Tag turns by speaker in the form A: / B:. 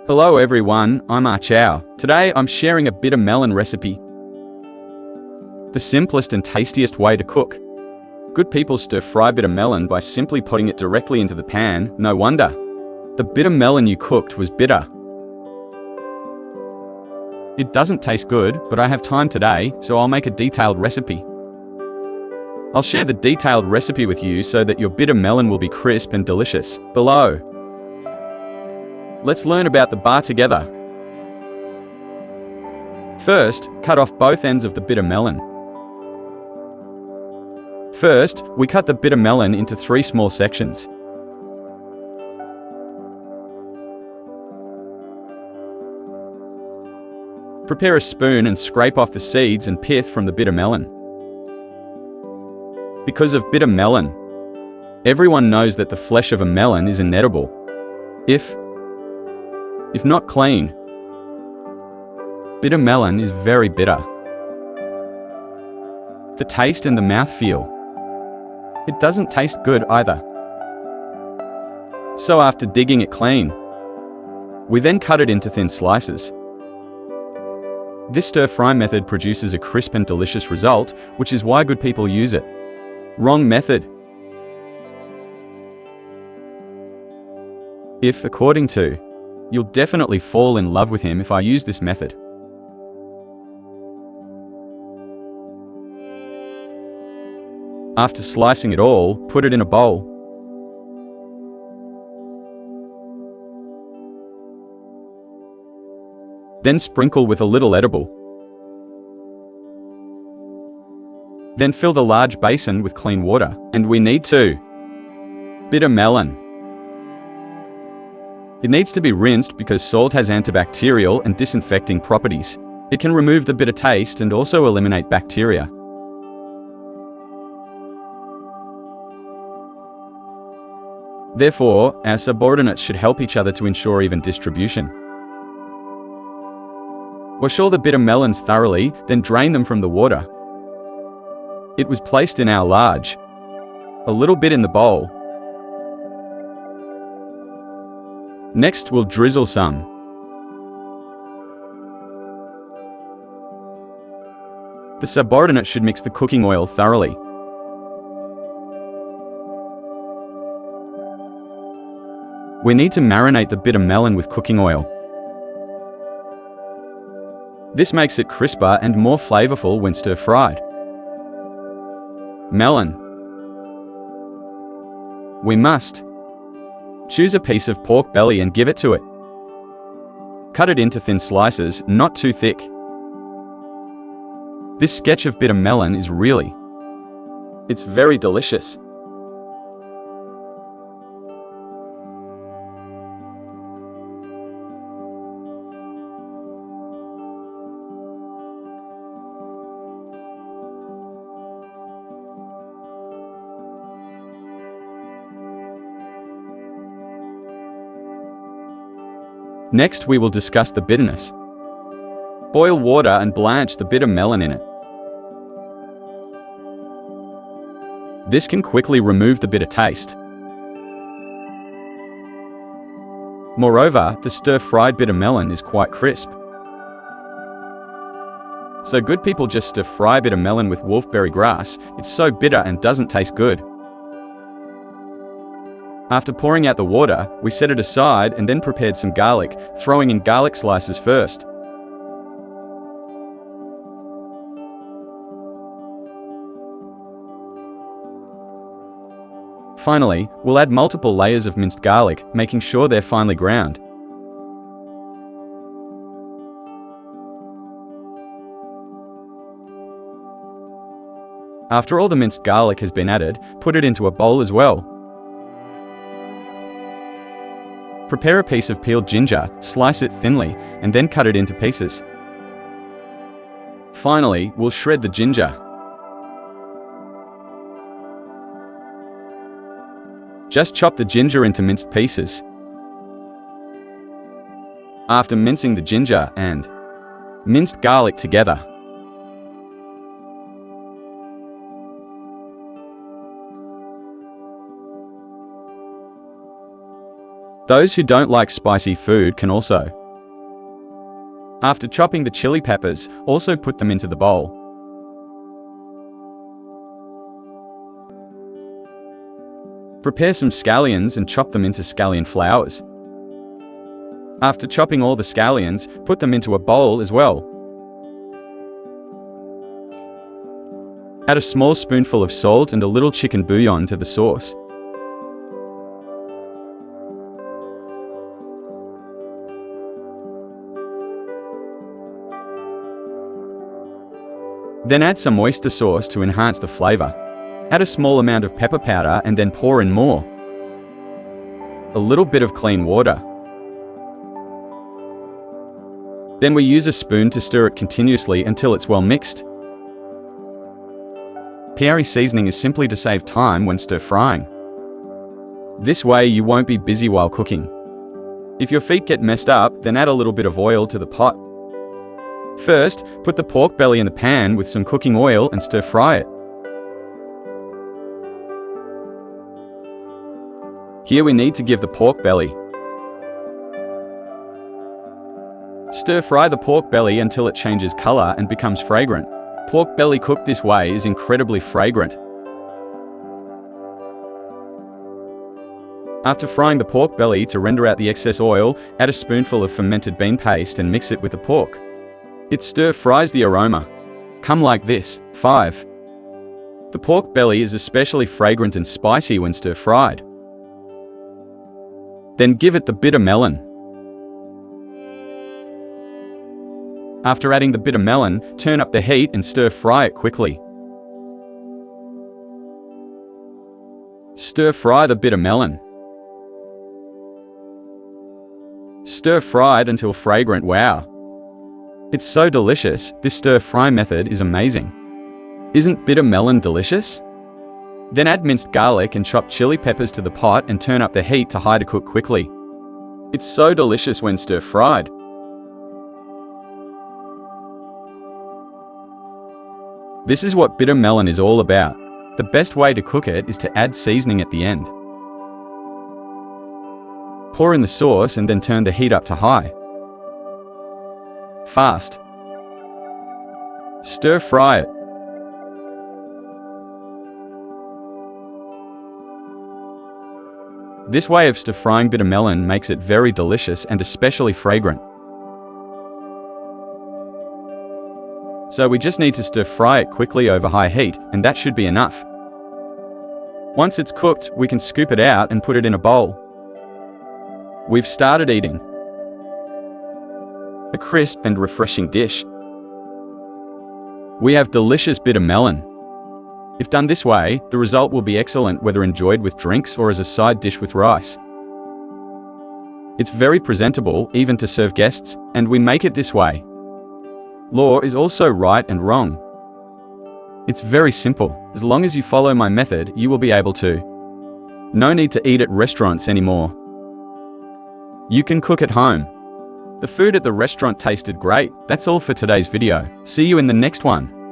A: Hello everyone, I'm Achao. Today I'm sharing a bitter melon recipe. The simplest and tastiest way to cook. Good people stir-fry bitter melon by simply putting it directly into the pan, no wonder. The bitter melon you cooked was bitter. It doesn't taste good, but I have time today, so I'll make a detailed recipe. I'll share the detailed recipe with you so that your bitter melon will be crisp and delicious. Below. Let's learn about the bar together. First, cut off both ends of the bitter melon. First, we cut the bitter melon into 3 small sections. Prepare a spoon and scrape off the seeds and pith from the bitter melon. Because of bitter melon, everyone knows that the flesh of a melon is inedible. If not clean. Bitter melon is very bitter. The taste and the mouthfeel. It doesn't taste good either. So after digging it clean, we then cut it into thin slices. This stir-fry method produces a crisp and delicious result, which is why good people use it. Wrong method. According to, you'll definitely fall in love with him if I use this method. After slicing it all, put it in a bowl. Then sprinkle with a little edible. Then fill the large basin with clean water, and we need to. Bitter melon. It needs to be rinsed because salt has antibacterial and disinfecting properties. It can remove the bitter taste and also eliminate bacteria. Therefore, our subordinates should help each other to ensure even distribution. Wash all the bitter melons thoroughly, then drain them from the water. It was placed in our large. A little bit in the bowl. Next, we'll drizzle some. The subordinate should mix the cooking oil thoroughly. We need to marinate the bitter melon with cooking oil. This makes it crisper and more flavorful when stir-fried. Melon. We must choose a piece of pork belly and give it to it. Cut it into thin slices, not too thick. This sketch of bitter melon is it's very delicious. Next, we will discuss the bitterness. Boil water and blanch the bitter melon in it. This can quickly remove the bitter taste. Moreover, the stir-fried bitter melon is quite crisp. So good people just stir-fry bitter melon with wolfberry grass. It's so bitter and doesn't taste good. After pouring out the water, we set it aside and then prepared some garlic, throwing in garlic slices first. Finally, we'll add multiple layers of minced garlic, making sure they're finely ground. After all the minced garlic has been added, put it into a bowl as well. Prepare a piece of peeled ginger, slice it thinly, and then cut it into pieces. Finally, we'll shred the ginger. Just chop the ginger into minced pieces. After mincing the ginger and minced garlic together, Those who don't like spicy food can also. After chopping the chili peppers, also put them into the bowl. Prepare some scallions and chop them into scallion flowers. After chopping all the scallions, put them into a bowl as well. Add a small spoonful of salt and a little chicken bouillon to the sauce. Then add some oyster sauce to enhance the flavor. Add a small amount of pepper powder and then pour in more. A little bit of clean water. Then we use a spoon to stir it continuously until it's well mixed. Piari seasoning is simply to save time when stir-frying. This way you won't be busy while cooking. If your feet get messed up, then add a little bit of oil to the pot. First, put the pork belly in the pan with some cooking oil and stir-fry it. Here we need to give the pork belly. Stir-fry the pork belly until it changes color and becomes fragrant. Pork belly cooked this way is incredibly fragrant. After frying the pork belly to render out the excess oil, add a spoonful of fermented bean paste and mix it with the pork. It stir-fries the aroma. Come like this. 5. The pork belly is especially fragrant and spicy when stir-fried. Then give it the bitter melon. After adding the bitter melon, turn up the heat and stir-fry it quickly. Stir-fry the bitter melon. Stir-fried until fragrant. Wow! It's so delicious. This stir-fry method is amazing. Isn't bitter melon delicious? Then add minced garlic and chopped chili peppers to the pot and turn up the heat to high to cook quickly. It's so delicious when stir-fried. This is what bitter melon is all about. The best way to cook it is to add seasoning at the end. Pour in the sauce and then turn the heat up to high. Fast. Stir-fry it. This way of stir-frying bitter melon makes it very delicious and especially fragrant. So we just need to stir-fry it quickly over high heat, and that should be enough. Once it's cooked, we can scoop it out and put it in a bowl. We've started eating. A crisp and refreshing dish. We have delicious bitter melon. If done this way, the result will be excellent whether enjoyed with drinks or as a side dish with rice. It's very presentable, even to serve guests, and we make it this way. Law is also right and wrong. It's very simple. As long as you follow my method, you will be able to. No need to eat at restaurants anymore. You can cook at home. The food at the restaurant tasted great. That's all for today's video. See you in the next one.